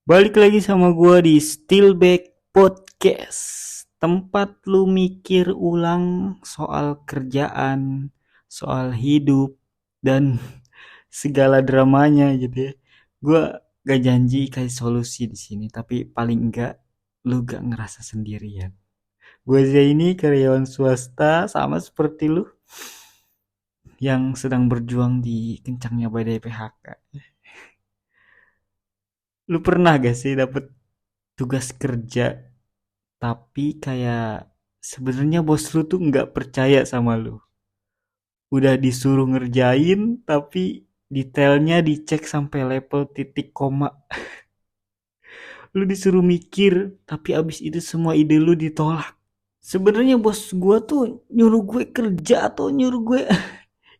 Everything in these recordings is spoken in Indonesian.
Balik lagi sama gua di Stillback Podcast. Tempat lu mikir ulang soal kerjaan, soal hidup, dan segala dramanya gitu ya. Gua gak janji kasih solusi di sini, tapi paling enggak lu gak ngerasa sendirian. Gua ini karyawan swasta sama seperti lu yang sedang berjuang di kencangnya badai PHK. Lu pernah gak sih dapet tugas kerja tapi kayak sebenarnya bos lu tuh nggak percaya sama lu. Udah disuruh ngerjain tapi detailnya dicek sampai level titik koma. Lu disuruh mikir tapi abis itu semua ide lu ditolak. Sebenarnya bos gua tuh nyuruh gue kerja atau nyuruh gue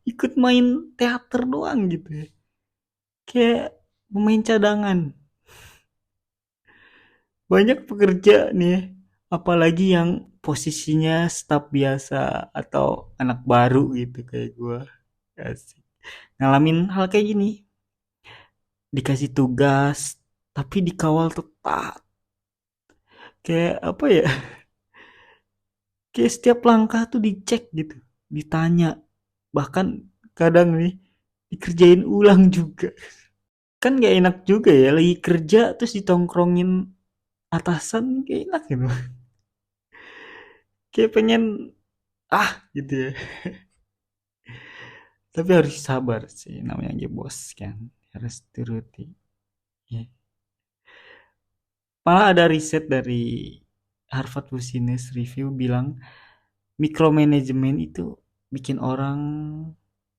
ikut main teater doang gitu ya. Kayak pemain cadangan. Banyak pekerja nih ya, apalagi yang posisinya staf biasa atau anak baru gitu kayak gue. Asik. Ngalamin hal kayak gini, dikasih tugas tapi dikawal tepat. Kayak apa ya? Kayak setiap langkah tuh dicek gitu, ditanya, bahkan kadang nih dikerjain ulang juga. Kan gak enak juga ya, lagi kerja terus ditongkrongin atasan, kayak enak gitu. Kayak pengen gitu ya. Tapi harus sabar sih, namanya aja bos kan, harus turuti ya. Malah ada riset dari Harvard Business Review bilang micromanagement itu bikin orang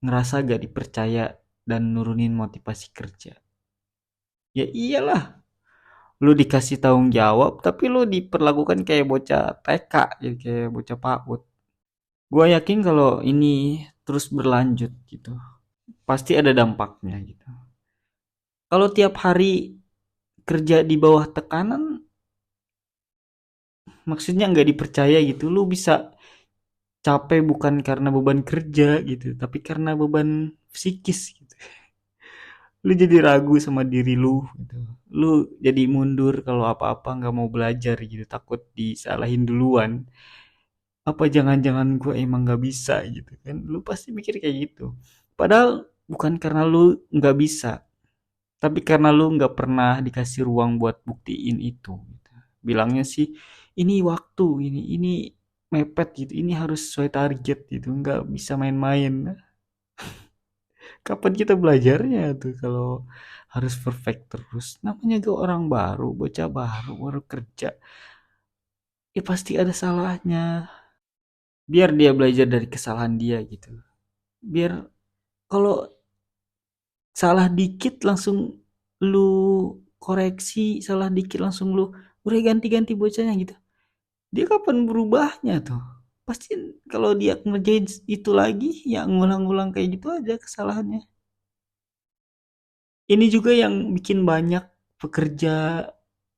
ngerasa gak dipercaya dan nurunin motivasi kerja. Ya iyalah, lu dikasih tanggung jawab tapi lu diperlakukan kayak bocah TK, jadi kayak bocah PAUD. Gua yakin kalau ini terus berlanjut gitu, pasti ada dampaknya gitu. Kalau tiap hari kerja di bawah tekanan, maksudnya nggak dipercaya gitu, lu bisa capek bukan karena beban kerja gitu, tapi karena beban psikis gitu. Lu jadi ragu sama diri lu gitu. Lu jadi mundur kalau apa-apa nggak mau belajar gitu, takut disalahin duluan. Apa jangan-jangan gue emang nggak bisa gitu kan? Lu pasti mikir kayak gitu. Padahal bukan karena lu nggak bisa, tapi karena lu nggak pernah dikasih ruang buat buktiin itu gitu. Bilangnya sih ini waktu, ini mepet gitu, ini harus sesuai target gitu, nggak bisa main-main. Kapan kita belajarnya tuh kalau harus perfect terus? Namanya gue orang baru, bocah baru, baru kerja, ya pasti ada salahnya. Biar dia belajar dari kesalahan dia gitu. Biar kalau salah dikit langsung lu koreksi, salah dikit langsung lu udah ganti-ganti bocahnya gitu. Dia kapan berubahnya tuh? Pasti kalau dia ngerjain itu lagi ya ngulang-ngulang kayak gitu aja kesalahannya. Ini juga yang bikin banyak pekerja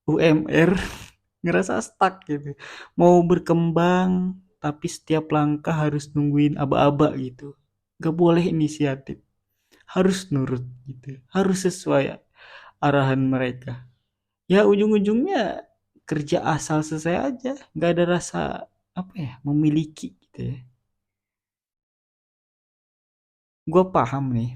UMR ngerasa stuck gitu. Mau berkembang tapi setiap langkah harus nungguin aba-aba gitu. Gak boleh inisiatif. Harus nurut gitu. Harus sesuai arahan mereka. Ya ujung-ujungnya kerja asal selesai aja. Gak ada rasa apa ya, memiliki gitu ya. Gue paham nih.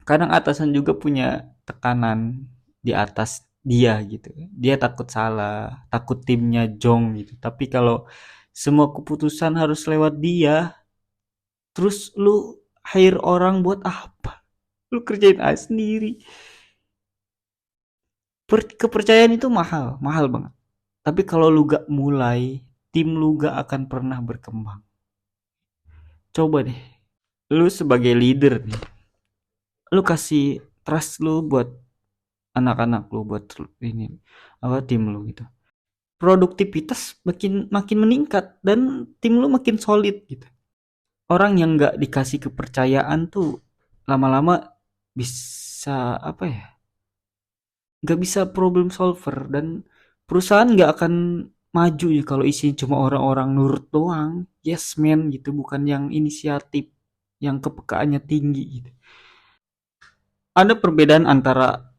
Kadang atasan juga punya tekanan di atas dia gitu. Dia takut salah, takut timnya jong gitu. Tapi kalau semua keputusan harus lewat dia, terus lu hire orang buat apa? Lu kerjain aja sendiri. Kepercayaan itu mahal, mahal banget. Tapi kalau lu gak mulai, tim lu gak akan pernah berkembang. Coba deh, lu sebagai leader nih, lu kasih trust lu buat anak-anak lu, buat ini apa tim lu gitu. Produktivitas makin makin meningkat dan tim lu makin solid gitu. Orang yang nggak dikasih kepercayaan tuh lama-lama bisa apa ya, nggak bisa problem solver, dan perusahaan nggak akan maju ya kalau isinya cuma orang-orang nurut doang, yes man gitu, bukan yang inisiatif, yang kepekaannya tinggi gitu. Ada perbedaan antara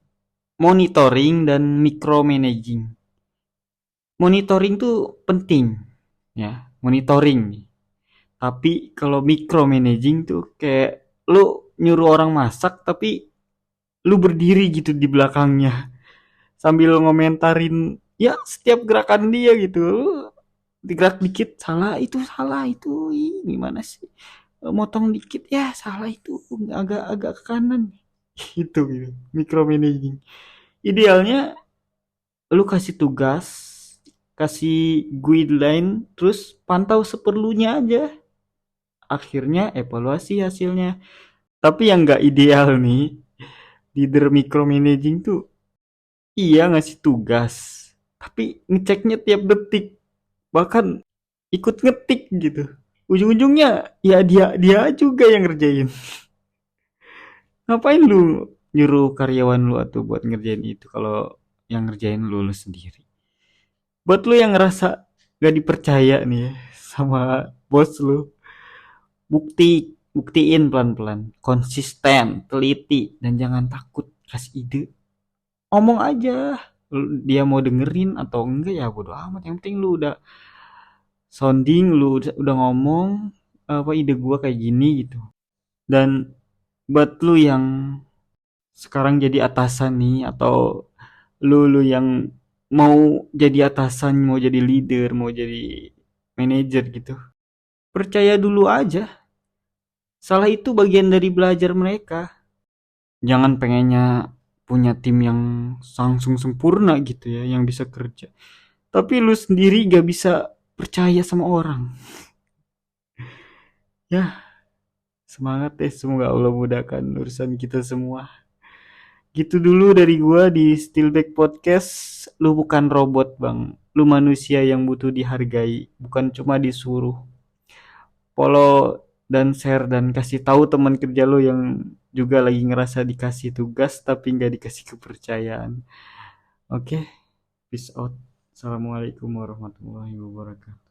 monitoring dan micromanaging. Monitoring tuh penting, ya, monitoring. Tapi kalau micromanaging tuh kayak lu nyuruh orang masak tapi lu berdiri gitu di belakangnya sambil ngomentarin ya setiap gerakan dia gitu. Lu digerak dikit salah itu, ih, gimana sih? Motong dikit ya salah itu, agak ke kanan. Gitu. Micromanaging. Idealnya lu kasih tugas, kasih guideline, terus pantau seperlunya aja. Akhirnya evaluasi hasilnya. Tapi yang nggak ideal nih, leader micromanaging tuh iya ngasih tugas, tapi ngeceknya tiap detik, bahkan ikut ngetik gitu. Ujung-ujungnya ya dia dia juga yang ngerjain. Ngapain lu nyuruh karyawan lu atau buat ngerjain itu kalau yang ngerjain lu sendiri? Buat lu yang ngerasa gak dipercaya nih ya sama bos lu, buktiin pelan-pelan, konsisten, teliti, dan jangan takut kasih ide. Omong aja, dia mau dengerin atau enggak ya bodo amat, yang penting lu udah sounding, lu udah ngomong apa ide gua kayak gini gitu. Dan buat lu yang sekarang jadi atasan nih, atau lu yang mau jadi atasan, mau jadi leader, mau jadi manajer gitu, percaya dulu aja, salah itu bagian dari belajar mereka. Jangan pengennya punya tim yang langsung sempurna gitu ya, yang bisa kerja tapi lu sendiri gak bisa percaya sama orang. Ya, semangat deh, semoga Allah mudahkan urusan kita semua. Gitu dulu dari gua di Stillback Podcast. Lu bukan robot, Bang. Lu manusia yang butuh dihargai, bukan cuma disuruh. Follow dan share dan kasih tahu teman kerja lu yang juga lagi ngerasa dikasih tugas tapi nggak dikasih kepercayaan. Oke, peace out. Assalamualaikum warahmatullahi wabarakatuh.